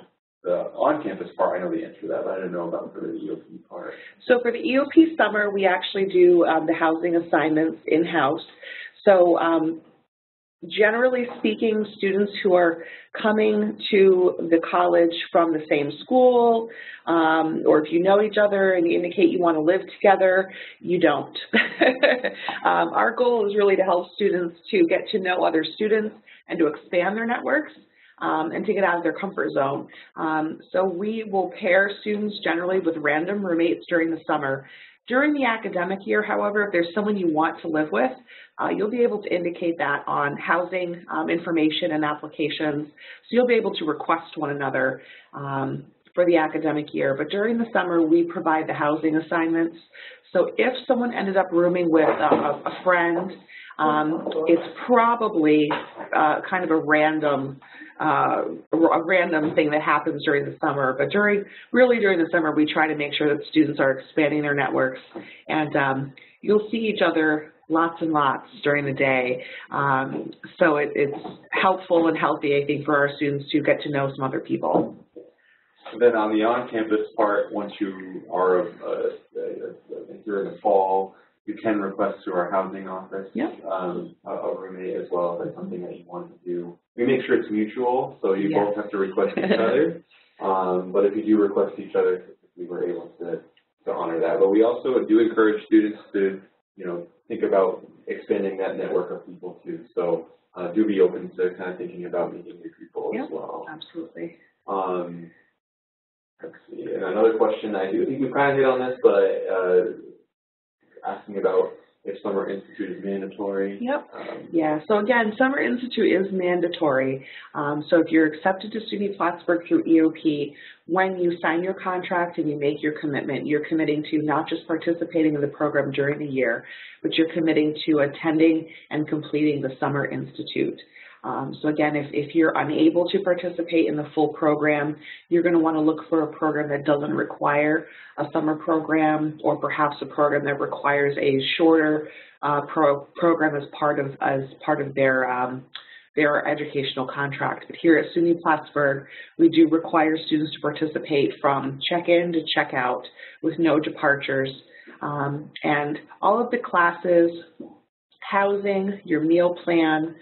on-campus part, I know the answer to that, but I don't know about for the EOP part. So for the EOP summer, we actually do the housing assignments in-house. So generally speaking, students who are coming to the college from the same school, or if you know each other and you indicate you want to live together, you don't. Our goal is really to help students to get to know other students and to expand their networks. And to get out of their comfort zone. So we will pair students generally with random roommates during the summer. During the academic year, however, if there's someone you want to live with, you'll be able to indicate that on housing information and applications. So you'll be able to request one another for the academic year. But during the summer, we provide the housing assignments. So if someone ended up rooming with a friend, it's probably kind of a random a random thing that happens during the summer, but really during the summer, we try to make sure that students are expanding their networks, and you'll see each other lots and lots during the day. So it's helpful and healthy, I think, for our students to get to know some other people. Then on the on-campus part, once you are, if you're in the fall, you can request through our housing office a roommate as well if that's something that you want to do. We make sure it's mutual, so you both have to request each other. But if you do request each other, we were able to honor that. But we also do encourage students to, think about expanding that network of people too. So do be open to kind of thinking about meeting new people as well. Absolutely. Let's see. And another question, I think we kind of hit on this, but asking about if Summer Institute is mandatory. So again, Summer Institute is mandatory. So if you're accepted to SUNY Plattsburgh through EOP, when you sign your contract and you make your commitment, you're committing to not just participating in the program during the year, but you're committing to attending and completing the Summer Institute. So again, if you're unable to participate in the full program, you're going to want to look for a program that doesn't require a summer program, or perhaps a program that requires a shorter program as part of their educational contract. But here at SUNY Plattsburgh, we do require students to participate from check-in to check-out with no departures. And all of the classes, housing, your meal plan,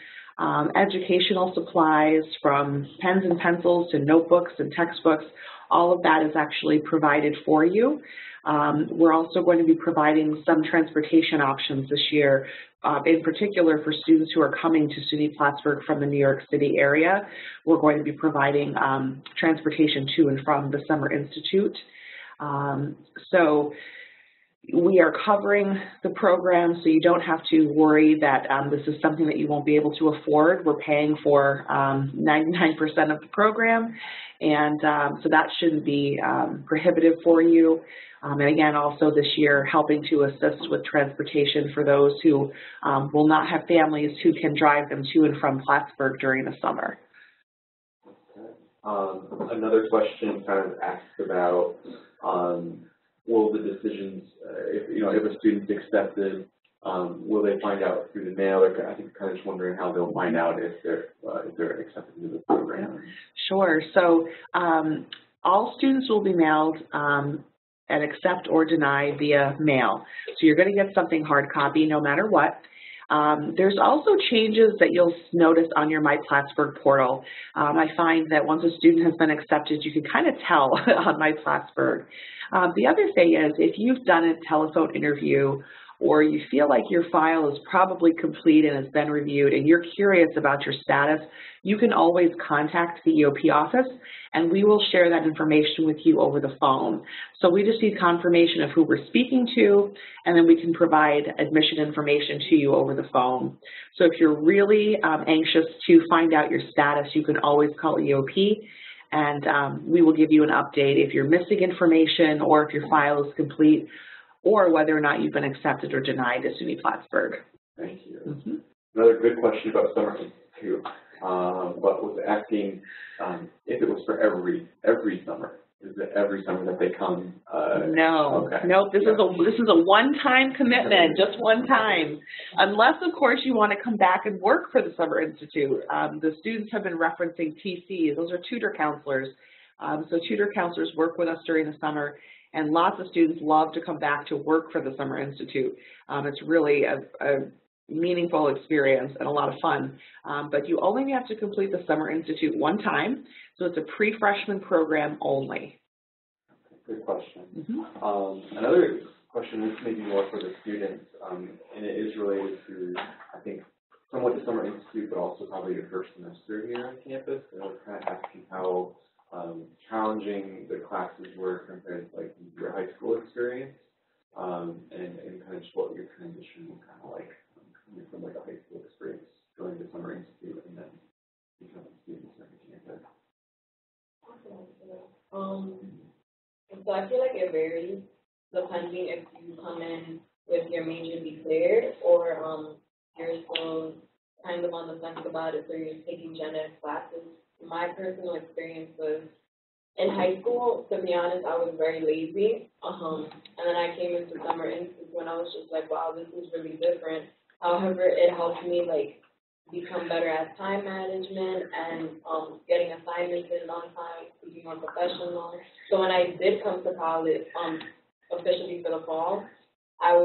educational supplies from pens and pencils to notebooks and textbooks, all of that is actually provided for you. We're also going to be providing some transportation options this year, in particular for students who are coming to SUNY Plattsburgh from the New York City area. We're going to be providing transportation to and from the Summer Institute. So we are covering the program, so you don't have to worry that this is something that you won't be able to afford. We're paying for 99% of the program, and so that shouldn't be prohibitive for you. And again, also this year, helping to assist with transportation for those who will not have families who can drive them to and from Plattsburgh during the summer. Another question kind of asks about will the decisions, if a student's accepted, will they find out through the mail? Or I think kind of just wondering how they'll find out if they're accepted into the program. Sure. So all students will be mailed and accept or deny via mail. So you're going to get something hard copy no matter what. There's also changes that you'll notice on your My Plattsburgh portal. I find that once a student has been accepted, you can kind of tell on My Plattsburgh. The other thing is, if you've done a telephone interview or you feel like your file is probably complete and has been reviewed and you're curious about your status, you can always contact the EOP office and we will share that information with you over the phone. So we just need confirmation of who we're speaking to, and then we can provide admission information to you over the phone. So if you're really anxious to find out your status, you can always call EOP, and we will give you an update if you're missing information or if your file is complete, or whether or not you've been accepted or denied at SUNY Plattsburgh. Thank you. Another good question about Summer Institute, but was asking if it was for every summer. Is it every summer that they come? No. Okay. Nope. This is a one-time commitment, just one time. Unless, of course, you want to come back and work for the Summer Institute. The students have been referencing TCs. Those are tutor counselors. So tutor counselors work with us during the summer, and lots of students love to come back to work for the Summer Institute. It's really a meaningful experience and a lot of fun. But you only have to complete the Summer Institute one time, so it's a pre-freshman program only. Good question. Another question, this may be more for the students, and it is related to, I think, somewhat the Summer Institute, but also probably your first semester here on campus. And I was kind of asking how challenging the classes were compared to like your high school experience, and kind of just what your transition was kind of like from like a high school experience going to Summer Institute and then becoming students on campus. So I feel like it varies depending if you come in with your major declared or you're still kind of on the fence about it, so you're taking gen ed classes my personal experience was in high school, to be honest, I was very lazy. And then I came into summer institute when I was just like, wow, this is really different. However, it helped me like become better at time management and getting assignments in on time, being more professional. So when I did come to college, officially for the fall, I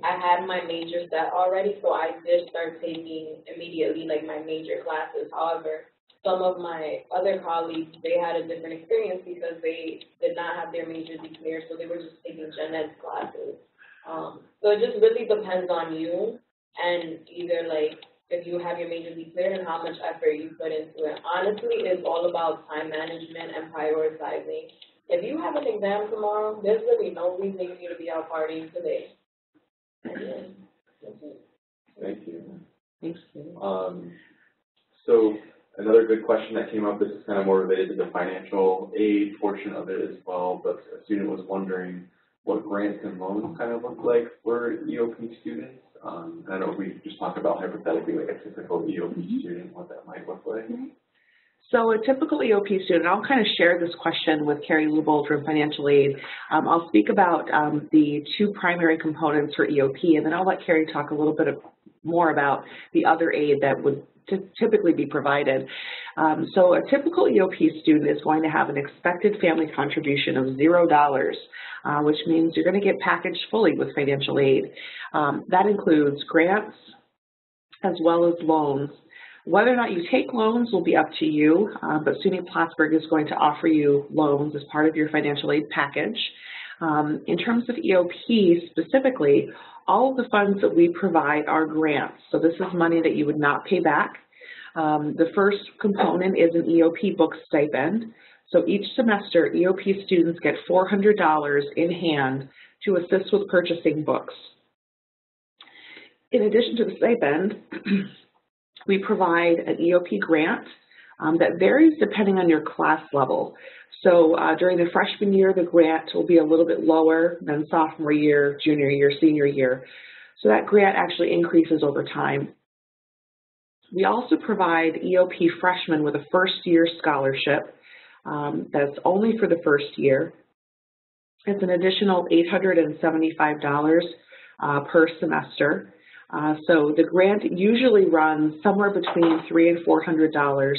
had my major set already, so I did start taking immediately like my major classes. However, some of my other colleagues, they had a different experience because they did not have their major declared, so they were just taking gen ed classes. So it just really depends on you, and either like if you have your major declared and how much effort you put into it. Honestly, it's all about time management and prioritizing. If you have an exam tomorrow, there's really no reason you need to be out partying today. Thank you. Thank you. So another good question that came up, this is kind of more related to the financial aid portion of it as well, but a student was wondering what grants and loans kind of look like for EOP students. I don't know if we could just talk about hypothetically like a typical EOP student, what that might look like. So a typical EOP student, I'll kind of share this question with Carrie Lubold from Financial Aid. I'll speak about the two primary components for EOP, and then I'll let Carrie talk a little bit more about the other aid that would typically be provided. So a typical EOP student is going to have an expected family contribution of $0, which means you're going to get packaged fully with financial aid. That includes grants as well as loans. Whether or not you take loans will be up to you, but SUNY Plattsburgh is going to offer you loans as part of your financial aid package. In terms of EOP specifically, all of the funds that we provide are grants. So this is money that you would not pay back. The first component is an EOP book stipend. So each semester, EOP students get $400 in hand to assist with purchasing books. In addition to the stipend, we provide an EOP grant that varies depending on your class level. So during the freshman year, the grant will be a little bit lower than sophomore year, junior year, senior year. So that grant actually increases over time. We also provide EOP freshmen with a first-year scholarship that's only for the first year. It's an additional $875 per semester. So the grant usually runs somewhere between $300 and $400.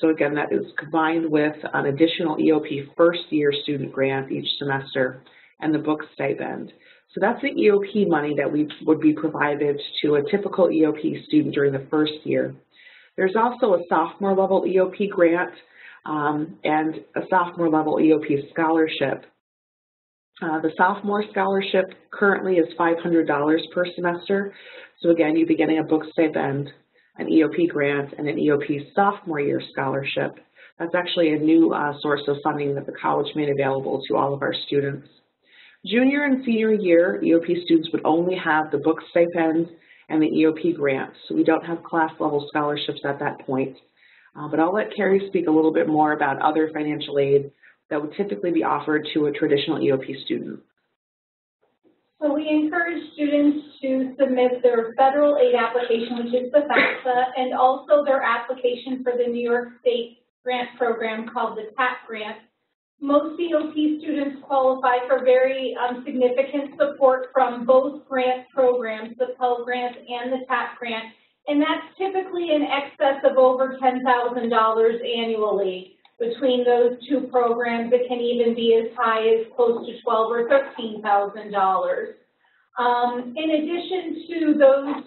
So again, that is combined with an additional EOP first-year student grant each semester and the book stipend. So that's the EOP money that would be provided to a typical EOP student during the first year. There's also a sophomore level EOP grant and a sophomore level EOP scholarship. The sophomore scholarship currently is $500 per semester. So again, you'd be getting a book stipend, an EOP grant, and an EOP sophomore year scholarship. That's actually a new source of funding that the college made available to all of our students. Junior and senior year, EOP students would only have the book stipend and the EOP grant. So we don't have class level scholarships at that point. But I'll let Carrie speak a little bit more about other financial aid that would typically be offered to a traditional EOP student. So we encourage students to submit their federal aid application, which is the FAFSA, and also their application for the New York State grant program called the TAP grant. Most EOP students qualify for very significant support from both grant programs, the Pell Grant and the TAP grant, and that's typically in excess of over $10,000 annually. Between those two programs, it can even be as high as close to $12,000 or $13,000. In addition to those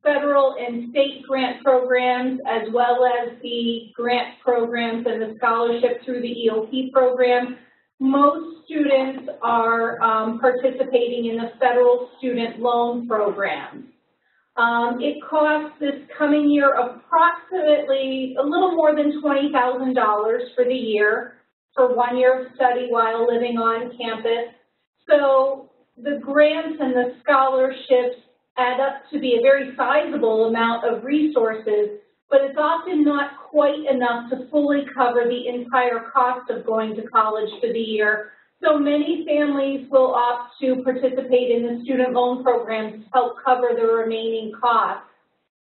federal and state grant programs, as well as the grant programs and the scholarship through the EOP program, most students are participating in the federal student loan program. It costs this coming year approximately a little more than $20,000 for the year for 1 year of study while living on campus. So the grants and the scholarships add up to be a very sizable amount of resources, but it's often not quite enough to fully cover the entire cost of going to college for the year. So many families will opt to participate in the student loan programs to help cover the remaining costs.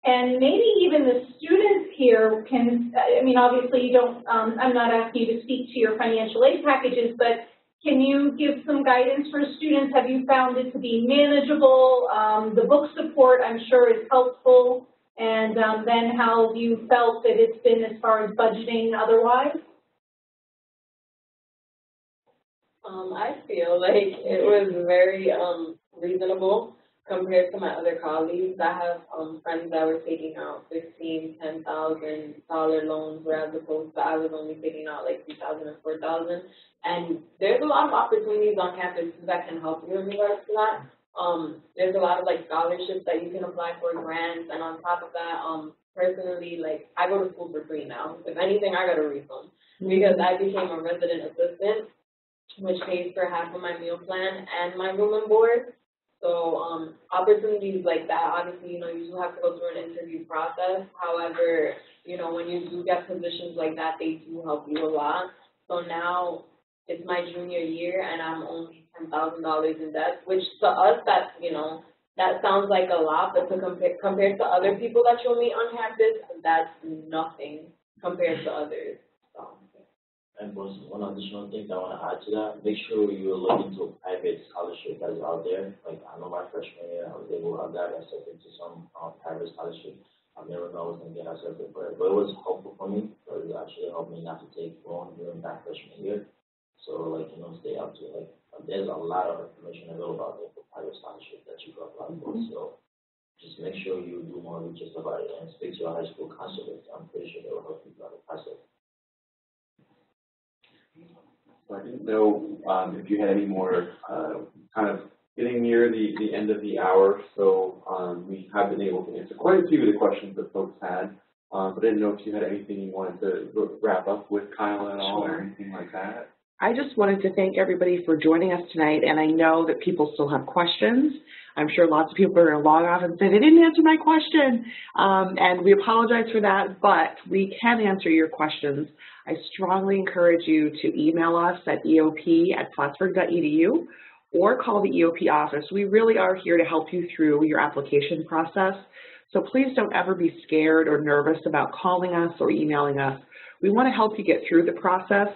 And maybe even the students here can, I mean, obviously you don't, I'm not asking you to speak to your financial aid packages, but can you give some guidance for students? Have you found it to be manageable? The book support, I'm sure, is helpful. And then how have you felt that it's been as far as budgeting otherwise? I feel like it was very reasonable compared to my other colleagues. I have friends that were taking out $15,000, $10,000 loans, whereas opposed to I was only taking out like $3,000 or $4,000. And there's a lot of opportunities on campus that can help you in regards to that. There's a lot of like scholarships that you can apply for, grants, and on top of that, personally, like I go to school for free now. If anything, I got a refund because I became a resident assistant, which pays for half of my meal plan and my room and board. So opportunities like that, obviously, you know, you do have to go through an interview process. However, you know, when you do get positions like that, they do help you a lot. So now it's my junior year and I'm only $10,000 in debt, which to us, that's, you know, that sounds like a lot, but to compared to other people that you'll meet on campus, that's nothing compared to others. So. And one additional thing I want to add to that, make sure you're looking to a private scholarship that is out there. Like I know my freshman year, I was able to get accepted to some private scholarship. I never know I was going to get accepted for it, but it was helpful for me because it actually helped me not to take loan during that freshman year. So like, you know, stay up to like, there's a lot of information available out there for private scholarship that you can apply for. So just make sure you do more research about it and speak to your high school counselor. I'm pretty sure they will help you throughout the process. So I didn't know if you had any more kind of getting near the end of the hour, so we have been able to answer quite a few of the questions that folks had, but I didn't know if you had anything you wanted to wrap up with, Kyla, at all, or anything like that. I just wanted to thank everybody for joining us tonight, and I know that people still have questions. I'm sure lots of people are going to log off and say, they didn't answer my question, and we apologize for that, but we can answer your questions. I strongly encourage you to email us at eop@plattsburgh.edu or call the EOP office. We really are here to help you through your application process, so please don't ever be scared or nervous about calling us or emailing us. We want to help you get through the process.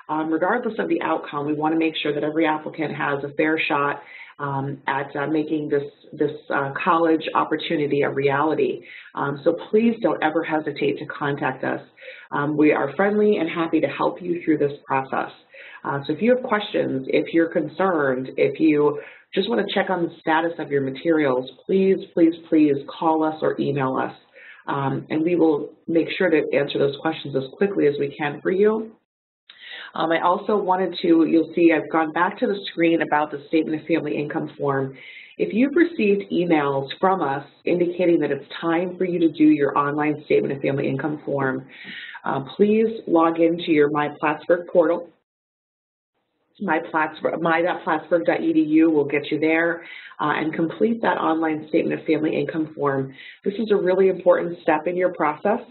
Regardless of the outcome, we want to make sure that every applicant has a fair shot at making this college opportunity a reality. So please don't ever hesitate to contact us. We are friendly and happy to help you through this process. So if you have questions, if you're concerned, if you just want to check on the status of your materials, please, please, please call us or email us. And we will make sure to answer those questions as quickly as we can for you. I also wanted to, you'll see I've gone back to the screen about the Statement of Family Income form. If you've received emails from us indicating that it's time for you to do your online Statement of Family Income form, please log into your My Plattsburgh portal. My.plattsburgh.edu will get you there and complete that online Statement of Family Income form. This is a really important step in your process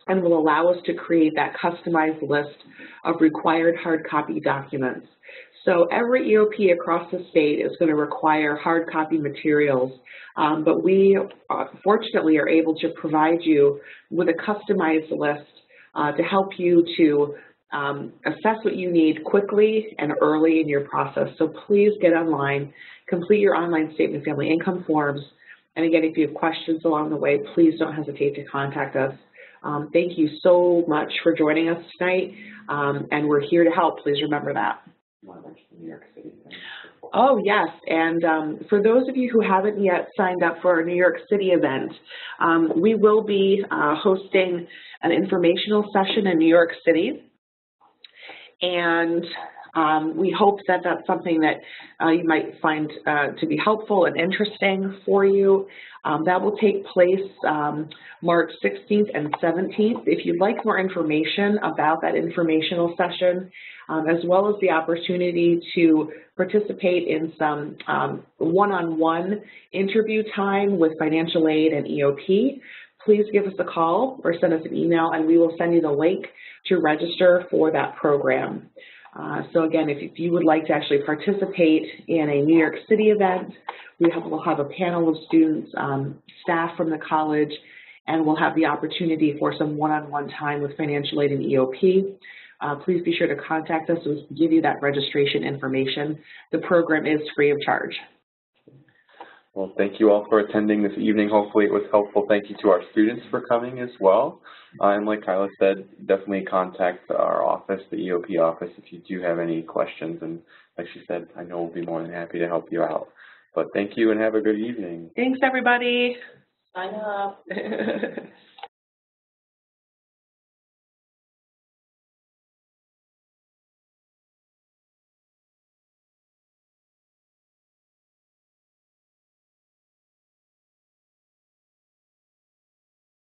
and will allow us to create that customized list of required hard copy documents. So every EOP across the state is going to require hard copy materials, but we fortunately are able to provide you with a customized list to help you to assess what you need quickly and early in your process. So please get online, complete your online Statement of Family Income forms, and again, if you have questions along the way, please don't hesitate to contact us. Thank you so much for joining us tonight, and we're here to help. Please remember that. You want to mention the New York City thing? Oh, yes, and for those of you who haven't yet signed up for our New York City event, we will be hosting an informational session in New York City, and we hope that that's something that you might find to be helpful and interesting for you. That will take place March 16th and 17th. If you'd like more information about that informational session, as well as the opportunity to participate in some one-on-one interview time with financial aid and EOP, please give us a call or send us an email, and we will send you the link to register for that program. So again, if you would like to actually participate in a New York City event, we'll have a panel of students, staff from the college, and we'll have the opportunity for some one-on-one time with financial aid and EOP. Please be sure to contact us so we can give you that registration information. The program is free of charge. Well, thank you all for attending this evening. Hopefully it was helpful. Thank you to our students for coming as well. And like Kyla said, definitely contact our office, the EOP office, if you do have any questions. And like she said, I know we'll be more than happy to help you out. But thank you and have a good evening. Thanks, everybody. Sign up.